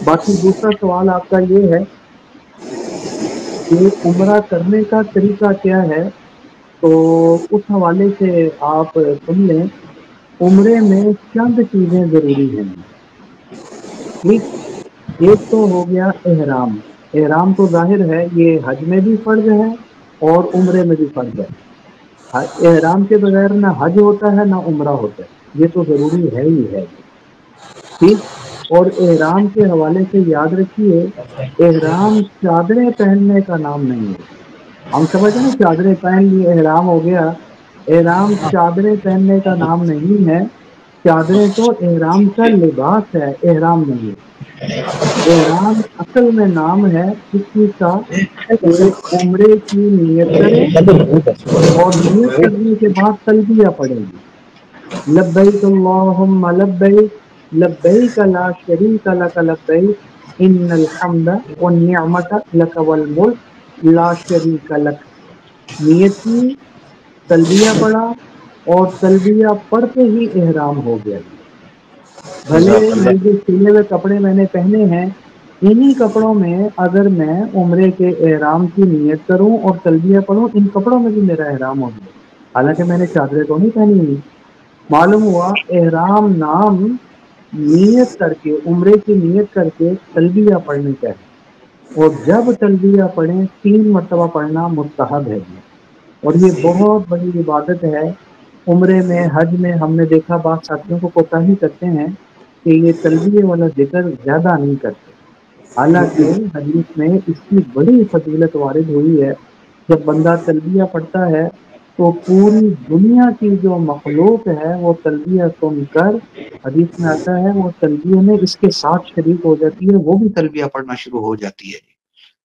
باقی دوسرا سوال آپ کا یہ ہے کہ عمرہ کرنے کا طریقہ کیا ہے، تو اس حوالے سے آپ سن لیں۔ عمرے میں چند چیزیں ضروری ہیں، ٹھیک۔ ایک تو ہو گیا احرام۔ احرام تو ظاہر ہے یہ حج میں بھی فرض ہے اور عمرے میں بھی فرض ہے۔ احرام کے بغیر نہ حج ہوتا ہے نہ عمرہ ہوتا ہے، یہ تو ضروری ہے ہی ہے، ٹھیک۔ اور احرام کے حوالے سے یاد رکھیے، احرام چادریں پہننے کا نام نہیں ہے۔ ہم سمجھتے ہیں نا چادریں پہن لی احرام ہو گیا، احرام چادریں پہننے کا نام نہیں ہے۔ چادریں تو احرام کا لباس ہے، احرام نہیں ہے۔ احرام اصل میں نام ہے اس چیز کا کہ عمرے کی نیت کرے اور نیت کرنے کے بعد تلبیہ پڑھیں گے، لبیک اللہم لبیک، لبیک لا شریک لک لبیک، ان الحمد والنعمت لک والملک لا شریک لک۔ نیت کی، تلبیہ پڑھا، اور تلبیہ پڑھتے ہی احرام ہو گیا۔ بھلے جزاک یہ اللہ۔ جو سلے ہوئے کپڑے میں نے پہنے ہیں، انہی کپڑوں میں اگر میں عمرے کے احرام کی نیت کروں اور تلبیہ پڑھوں، ان کپڑوں میں بھی میرا احرام ہو گیا، حالانکہ میں نے چادریں تو نہیں پہنی ہوئی۔ معلوم ہوا احرام نام نیت کر کے، عمرے کی نیت کر کے تلبیہ پڑھنے کا ہے، اور جب تلبیہ پڑھیں 3 مرتبہ پڑھنا مستحب ہے جی۔ اور یہ بہت بڑی عبادت ہے۔ عمرے میں، حج میں ہم نے دیکھا بعض ساتھیوں کو کوتاہی کرتے ہیں کہ یہ تلبیہ والا ذکر زیادہ نہیں کرتے، حالانکہ حدیث میں اس کی بڑی فضیلت وارد ہوئی ہے۔ جب بندہ تلبیہ پڑھتا ہے تو پوری دنیا کی جو مخلوق ہے وہ تلبیہ سن کر، حدیث میں آتا ہے، وہ تلبیہ میں اس کے ساتھ شریک ہو جاتی ہے، وہ بھی تلبیہ پڑھنا شروع ہو جاتی ہے۔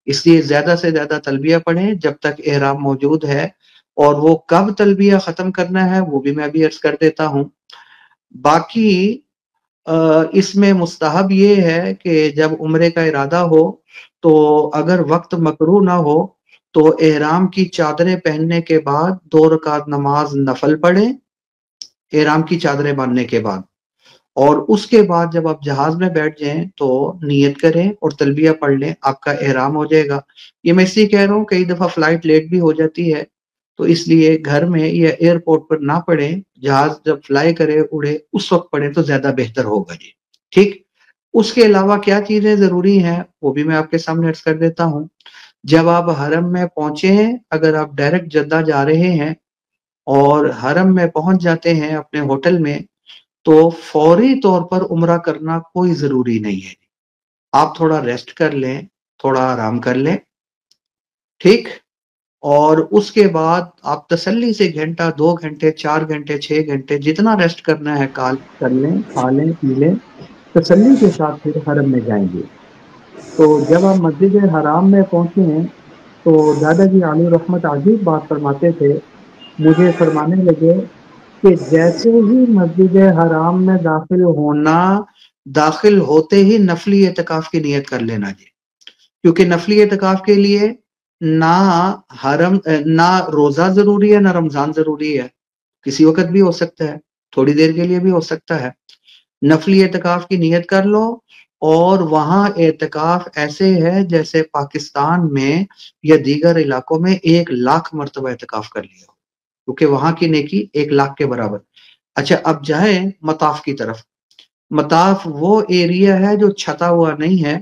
اس لیے زیادہ سے زیادہ تلبیہ پڑھیں جب تک احرام موجود ہے، اور وہ کب تلبیہ ختم کرنا ہے وہ بھی میں ابھی عرض کر دیتا ہوں۔ باقی اس میں مستحب یہ ہے کہ جب عمرے کا ارادہ ہو تو اگر وقت مکروہ نہ ہو تو احرام کی چادریں پہننے کے بعد 2 رکعت نماز نفل پڑھیں، احرام کی چادریں باندھنے کے بعد، اور اس کے بعد جب آپ جہاز میں بیٹھ جائیں تو نیت کریں اور تلبیہ پڑھ لیں، آپ کا احرام ہو جائے گا۔ یہ میں اس لیے کہہ رہا ہوں، کئی دفعہ فلائٹ لیٹ بھی ہو جاتی ہے، تو اس لیے گھر میں یا ایئرپورٹ پر نہ پڑھیں، جہاز جب فلائی کرے، اڑے، اس وقت پڑھیں تو زیادہ بہتر ہوگا جی، ٹھیک۔ اس کے علاوہ کیا چیزیں ضروری ہیں وہ بھی میں آپ کے سامنے عرض کر دیتا ہوں۔ جب آپ حرم میں پہنچے ہیں، اگر آپ ڈائریکٹ جدہ جا رہے ہیں اور حرم میں پہنچ جاتے ہیں اپنے ہوٹل میں، تو فوری طور پر عمرہ کرنا کوئی ضروری نہیں ہے۔ آپ تھوڑا ریسٹ کر لیں، تھوڑا آرام کر لیں، ٹھیک۔ اور اس کے بعد آپ تسلی سے 1 گھنٹہ، 2 گھنٹے، 4 گھنٹے، 6 گھنٹے جتنا ریسٹ کرنا ہے کال کر لیں، کھا لیں، پی لیں، تسلی کے ساتھ پھر حرم میں جائیں گے۔ تو جب آپ مسجد حرام میں پہنچے ہیں تو دادا جی علی رحمت عجیب بات فرماتے تھے، مجھے فرمانے لگے کہ جیسے ہی مسجد حرام میں داخل ہوتے ہی نفلی اعتکاف کی نیت کر لینا جی، کیونکہ نفلی اعتکاف کے لیے نہ حرم، نہ روزہ ضروری ہے نہ رمضان ضروری ہے، کسی وقت بھی ہو سکتا ہے، تھوڑی دیر کے لیے بھی ہو سکتا ہے۔ نفلی اعتکاف کی نیت کر لو، اور وہاں اعتکاف ایسے ہے جیسے پاکستان میں یا دیگر علاقوں میں 1 لاکھ مرتبہ اعتکاف کر لیا ہو، کیونکہ وہاں کی نیکی 1 لاکھ کے برابر۔ اچھا، اب جائیں مطاف کی طرف۔ مطاف وہ ایریا ہے جو چھتا ہوا نہیں ہے،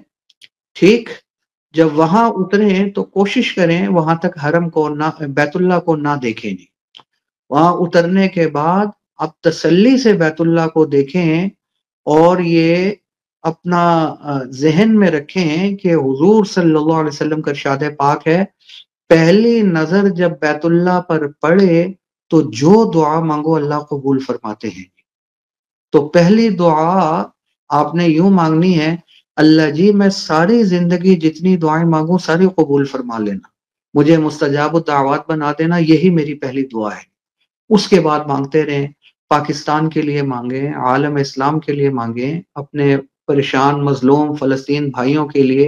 ٹھیک۔ جب وہاں اتریں تو کوشش کریں وہاں تک حرم کو نہ، بیت اللہ کو نہ دیکھیں جی۔ وہاں اترنے کے بعد آپ تسلی سے بیت اللہ کو دیکھیں، اور یہ اپنا ذہن میں رکھیں کہ حضور صلی اللہ علیہ وسلم کا ارشاد پاک ہے، پہلی نظر جب بیت اللہ پر پڑے تو جو دعا مانگو اللہ قبول فرماتے ہیں۔ تو پہلی دعا آپ نے یوں مانگنی ہے، اللہ جی میں ساری زندگی جتنی دعائیں مانگوں ساری قبول فرما لینا، مجھے مستجاب الدعوات بنا دینا، یہی میری پہلی دعا ہے۔ اس کے بعد مانگتے رہیں، پاکستان کے لیے مانگیں، عالم اسلام کے لیے مانگیں، اپنے پریشان مظلوم فلسطین بھائیوں کے لیے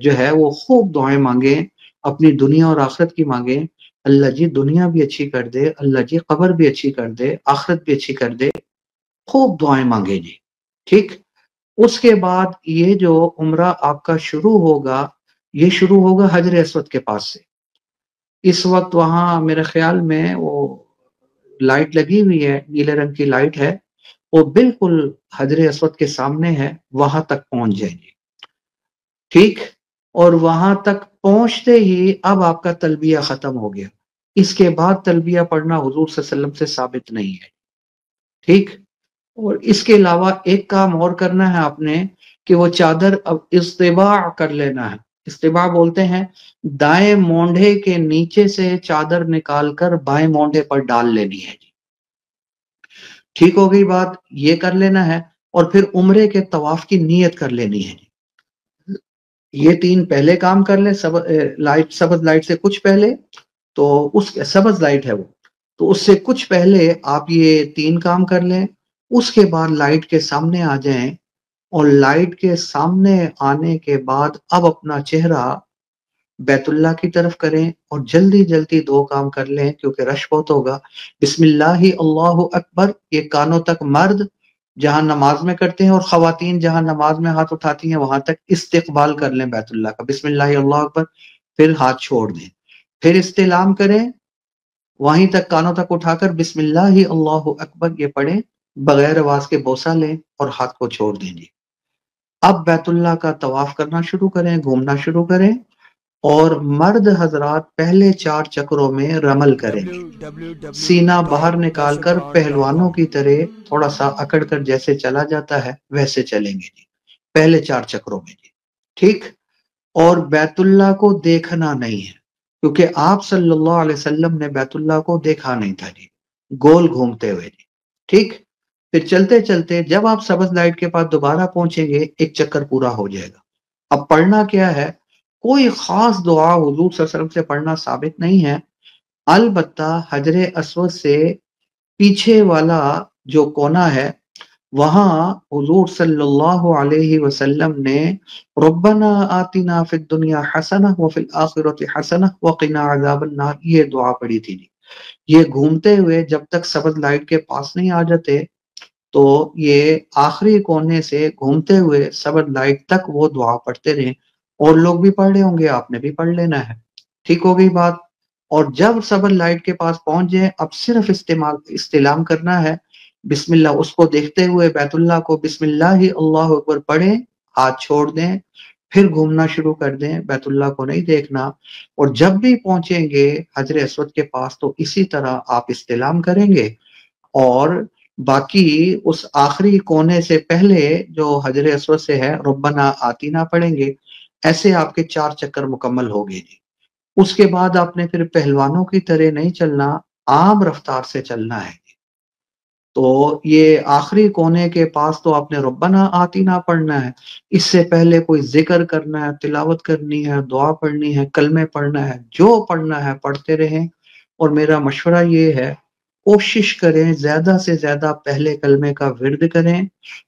جو ہے وہ خوب دعائیں مانگیں، اپنی دنیا اور آخرت کی مانگیں، اللہ جی دنیا بھی اچھی کر دے، اللہ جی قبر بھی اچھی کر دے، آخرت بھی اچھی کر دے، خوب دعائیں مانگیں جی، ٹھیک۔ اس کے بعد یہ جو عمرہ آپ کا شروع ہوگا، یہ شروع ہوگا حجر اسود کے پاس سے۔ اس وقت وہاں میرے خیال میں وہ لائٹ لگی ہوئی ہے، نیلے رنگ کی لائٹ ہے، وہ بالکل حجر اسود کے سامنے ہے، وہاں تک پہنچ جائیں گے، ٹھیک؟ اور وہاں تک پہنچتے ہی اب آپ کا تلبیہ ختم ہو گیا، اس کے بعد تلبیہ پڑھنا حضور صلی اللہ علیہ وسلم سے ثابت نہیں ہے، ٹھیک؟ اور اس کے علاوہ ایک کام اور کرنا ہے آپ نے، کہ وہ چادر اب استباع کر لینا ہے۔ استباع بولتے ہیں دائیں مونڈے کے نیچے سے چادر نکال کر بائیں مونڈے پر ڈال لینی ہے، ٹھیک ہو گئی بات؟ یہ کر لینا ہے، اور پھر عمرے کے طواف کی نیت کر لینی ہے۔ یہ تین پہلے کام کر لیں، سبز لائٹ سے کچھ پہلے، تو اس سبز لائٹ ہے وہ، تو اس سے کچھ پہلے آپ یہ تین کام کر لیں، اس کے بعد لائٹ کے سامنے آ جائیں، اور لائٹ کے سامنے آنے کے بعد اب اپنا چہرہ بیت اللہ کی طرف کریں، اور جلدی جلدی دو کام کر لیں کیونکہ رش بہت ہوگا۔ بسم اللہ اللہ اکبر، یہ کانوں تک مرد جہاں نماز میں کرتے ہیں، اور خواتین جہاں نماز میں ہاتھ اٹھاتی ہیں وہاں تک استقبال کر لیں بیت اللہ کا، بسم اللہ اللہ اکبر، پھر ہاتھ چھوڑ دیں، پھر استلام کریں، وہیں تک کانوں تک اٹھا کر بسم اللہ اللہ اکبر یہ پڑھیں، بغیر آواز کے بوسہ لیں اور ہاتھ کو چھوڑ دیں جی۔ اب بیت اللہ کا طواف کرنا شروع کریں، گھومنا شروع کریں، اور مرد حضرات پہلے 4 چکروں میں رمل کریں گے، سینہ باہر نکال کر پہلوانوں کی طرح تھوڑا سا اکڑ کر جیسے چلا جاتا ہے ویسے چلیں گے جی، پہلے 4 چکروں میں جی، ٹھیک؟ اور بیت اللہ کو دیکھنا نہیں ہے، کیونکہ آپ صلی اللہ علیہ وسلم نے بیت اللہ کو دیکھا نہیں تھا جی، گول گھومتے ہوئے جی، ٹھیک؟ پھر چلتے چلتے جب آپ سبز لائٹ کے پاس دوبارہ پہنچیں گے، ایک چکر پورا ہو جائے گا۔ اب پڑھنا کیا ہے؟ کوئی خاص دعا حضور صلی اللہ علیہ وسلم سے پڑھنا ثابت نہیں ہے، البتہ حجر اسود سے پیچھے والا جو کونا ہے وہاں حضور صلی اللہ علیہ وسلم نے ربنا آتنا فی الدنیا حسنہ وفی الآخرۃ حسنہ وقنا عذاب النار یہ دعا پڑھی تھی جی۔ یہ گھومتے ہوئے جب تک سبز لائٹ کے پاس نہیں آ جاتے تو یہ آخری کونے سے گھومتے ہوئے سبز لائٹ تک وہ دعا پڑھتے رہیں، اور لوگ بھی پڑھ رہے ہوں گے، آپ نے بھی پڑھ لینا ہے، ٹھیک ہو گئی بات؟ اور جب سبز لائٹ کے پاس پہنچ جائیں، اب صرف استلام کرنا ہے، بسم اللہ، اس کو دیکھتے ہوئے بیت اللہ کو بسم اللہ اللہ اکبر پڑھیں، ہاتھ چھوڑ دیں، پھر گھومنا شروع کر دیں، بیت اللہ کو نہیں دیکھنا، اور جب بھی پہنچیں گے حجر اسود کے پاس تو اسی طرح آپ استلام کریں گے، اور باقی اس آخری کونے سے پہلے جو حجر اسود سے ہے ربنا آتینا پڑھیں گے، ایسے آپ کے 4 چکر مکمل ہو گئے جی۔ اس کے بعد آپ نے پھر پہلوانوں کی طرح نہیں چلنا، عام رفتار سے چلنا ہے، تو یہ آخری کونے کے پاس تو آپ نے ربنا آتینا پڑھنا ہے، اس سے پہلے کوئی ذکر کرنا ہے، تلاوت کرنی ہے، دعا پڑھنی ہے، کلمے پڑھنا ہے، جو پڑھنا ہے پڑھتے رہیں، اور میرا مشورہ یہ ہے کوشش کریں زیادہ سے زیادہ پہلے کلمے کا ورد کریں،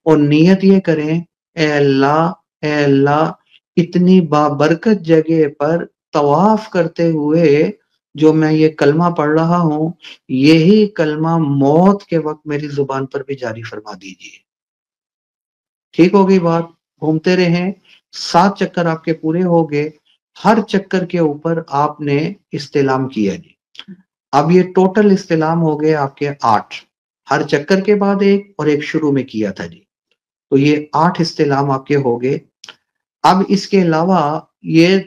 اور نیت یہ کریں اے اللہ اتنی بابرکت جگہ پر طواف کرتے ہوئے جو میں یہ کلمہ پڑھ رہا ہوں، یہی کلمہ موت کے وقت میری زبان پر بھی جاری فرما دیجیے، ٹھیک ہو گئی بات؟ گھومتے رہیں، 7 چکر آپ کے پورے ہو گئے، ہر چکر کے اوپر آپ نے استلام کیا جی۔ اب یہ ٹوٹل استلام ہو گئے آپ کے 8، ہر چکر کے بعد ایک اور ایک شروع میں کیا تھا جی، تو یہ 8 استلام آپ کے ہو گئے۔ اب اس کے علاوہ یہ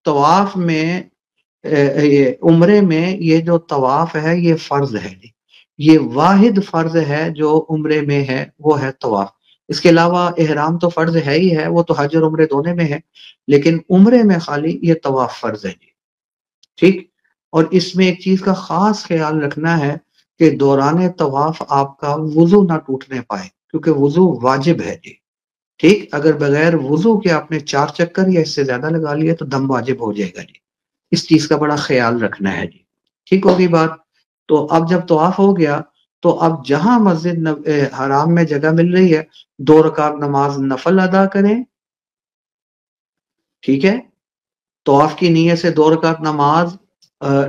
طواف میں یہ عمرے میں یہ جو طواف ہے یہ فرض ہے جی، یہ واحد فرض ہے جو عمرے میں ہے، وہ ہے طواف۔ اس کے علاوہ احرام تو فرض ہے ہی ہے، وہ تو حج اور عمرے دونوں میں ہے، لیکن عمرے میں خالی یہ طواف فرض ہے جی، ٹھیک؟ اور اس میں ایک چیز کا خاص خیال رکھنا ہے کہ دوران طواف آپ کا وضو نہ ٹوٹنے پائے، کیونکہ وضو واجب ہے جی، ٹھیک؟ اگر بغیر وضو کے آپ نے 4 چکر یا اس سے زیادہ لگا لیے تو دم واجب ہو جائے گا جی، اس چیز کا بڑا خیال رکھنا ہے جی، ٹھیک ہوگی بات؟ تو اب جب طواف ہو گیا تو اب جہاں مسجد حرام میں جگہ مل رہی ہے 2 رکعت نماز نفل ادا کریں، ٹھیک ہے؟ طواف کی نیت سے 2 رکعت نماز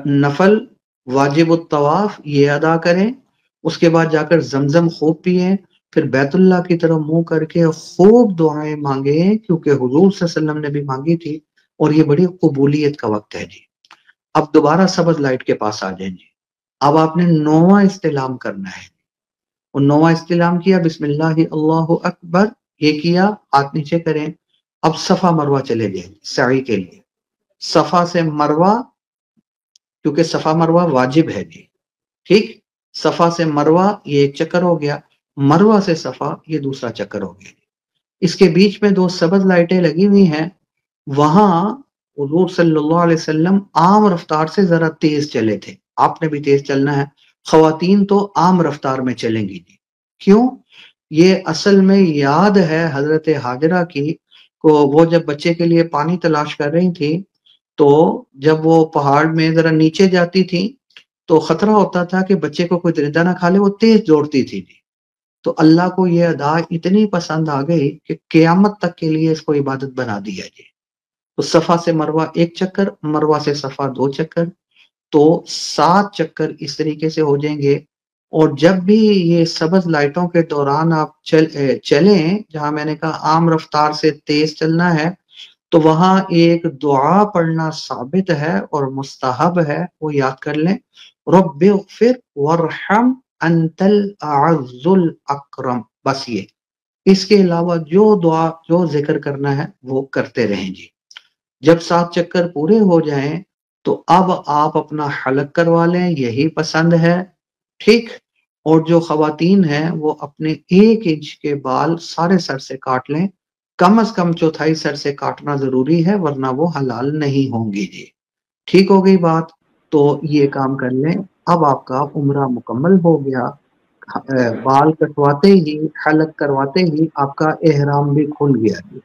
نفل واجب الطواف یہ ادا کریں، اس کے بعد جا کر زمزم خوب پئیں، پھر بیت اللہ کی طرف منہ کر کے خوب دعائیں مانگیں، کیونکہ حضور صلی اللہ علیہ وسلم نے بھی مانگی تھی، اور یہ بڑی قبولیت کا وقت ہے جی۔ اب دوبارہ سبز لائٹ کے پاس آ جائیں جی۔ اب آپ نے 9واں استعلام کرنا ہے، اور 9واں استعلام کیا، بسم اللہ اللہ اکبر، یہ کیا، ہاتھ نیچے کریں۔ اب صفا مروہ چلے جائیں سعی کے لیے، صفا سے مروہ، کیونکہ صفا مروہ واجب ہے جی، ٹھیک، صفا سے مروہ یہ ایک چکر ہو گیا، مروہ سے صفا یہ دوسرا چکر ہو گیا۔ اس کے بیچ میں 2 سبز لائٹیں لگی ہوئی ہیں، وہاں حضور صلی اللہ علیہ وسلم عام رفتار سے ذرا تیز چلے تھے، آپ نے بھی تیز چلنا ہے، خواتین تو عام رفتار میں چلیں گی جی۔ کیوں؟ یہ اصل میں یاد ہے حضرت ہاجرہ کی کو، وہ جب بچے کے لیے پانی تلاش کر رہی تھی تو جب وہ پہاڑ میں ذرا نیچے جاتی تھی تو خطرہ ہوتا تھا کہ بچے کو کوئی درندہ نہ کھا لے، وہ تیز دوڑتی تھی جی۔ تو اللہ کو یہ ادا اتنی پسند آ گئی کہ قیامت تک کے لیے اس کو عبادت بنا دیا جی۔ تو صفا سے مروہ 1 چکر، مروہ سے صفا 2 چکر، تو 7 چکر اس طریقے سے ہو جائیں گے۔ اور جب بھی یہ سبز لائٹوں کے دوران آپ چلیں، جہاں میں نے کہا عام رفتار سے تیز چلنا ہے، تو وہاں ایک دعا پڑھنا ثابت ہے اور مستحب ہے، وہ یاد کر لیں، رب اغفر وارحم انت الاعز الاکرم، بس یہ، اس کے علاوہ جو دعا جو ذکر کرنا ہے وہ کرتے رہیں جی۔ جب 7 چکر پورے ہو جائیں تو اب آپ اپنا حلق کروا لیں، یہی پسند ہے، ٹھیک، اور جو خواتین ہیں وہ اپنے 1 انچ کے بال سارے سر سے کاٹ لیں، کم از کم چوتھائی سر سے کاٹنا ضروری ہے، ورنہ وہ حلال نہیں ہوں گی جی۔ ٹھیک ہو گئی بات؟ تو یہ کام کر لیں، اب آپ کا عمرہ مکمل ہو گیا۔ بال کٹواتے ہی، حلق کرواتے ہی آپ کا احرام بھی کھل گیا جی،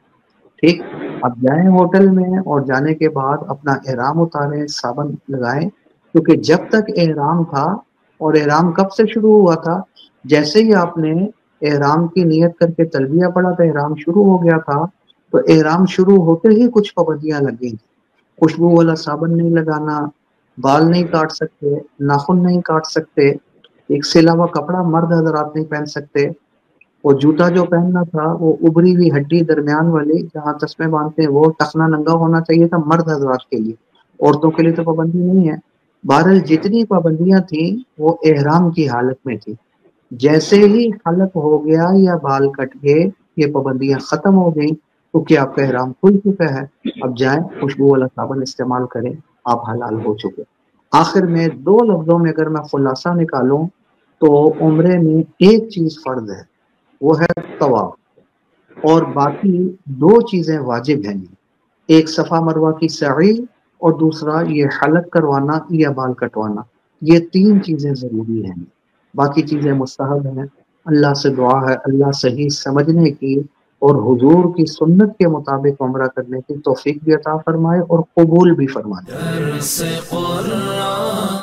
ٹھیک۔ اب جائیں ہوٹل میں، اور جانے کے بعد اپنا احرام اتاریں، صابن لگائیں، کیونکہ جب تک احرام تھا، اور احرام کب سے شروع ہوا تھا؟ جیسے ہی آپ نے احرام کی نیت کر کے تلبیہ پڑھا تو احرام شروع ہو گیا تھا۔ تو احرام شروع ہوتے ہی کچھ پابندیاں لگ گئیں، خوشبو والا صابن نہیں لگانا، بال نہیں کاٹ سکتے، ناخن نہیں کاٹ سکتے، ایک سے علاوہ کپڑا مرد حضرات نہیں پہن سکتے، اور جوتا جو پہننا تھا وہ ابری ہوئی ہڈی درمیان والی جہاں تسمے باندھتے ہیں وہ ٹخنا ننگا ہونا چاہیے تھا مرد حضرات کے لیے، عورتوں کے لیے تو پابندی نہیں ہے۔ بہرحال جتنی پابندیاں تھیں وہ احرام کی حالت میں تھی، جیسے ہی حلق ہو گیا یا بال کٹ گئے یہ پابندیاں ختم ہو گئیں، کیونکہ آپ کا احرام کھل چکا ہے۔ اب جائیں خوشبو والا صابن استعمال کریں، آپ حلال ہو چکے۔ آخر میں 2 لفظوں میں اگر میں خلاصہ نکالوں تو عمرے میں ایک چیز فرض ہے، وہ ہے طواف، اور باقی 2 چیزیں واجب ہیں، ایک صفا مروہ کی سعی، اور دوسرا یہ حلق کروانا یا بال کٹوانا، یہ 3 چیزیں ضروری ہیں، باقی چیزیں مستحب ہیں۔ اللہ سے دعا ہے اللہ صحیح سمجھنے کی اور حضور کی سنت کے مطابق عمرہ کرنے کی توفیق بھی عطا فرمائے اور قبول بھی فرمائے۔ درس قرآن.com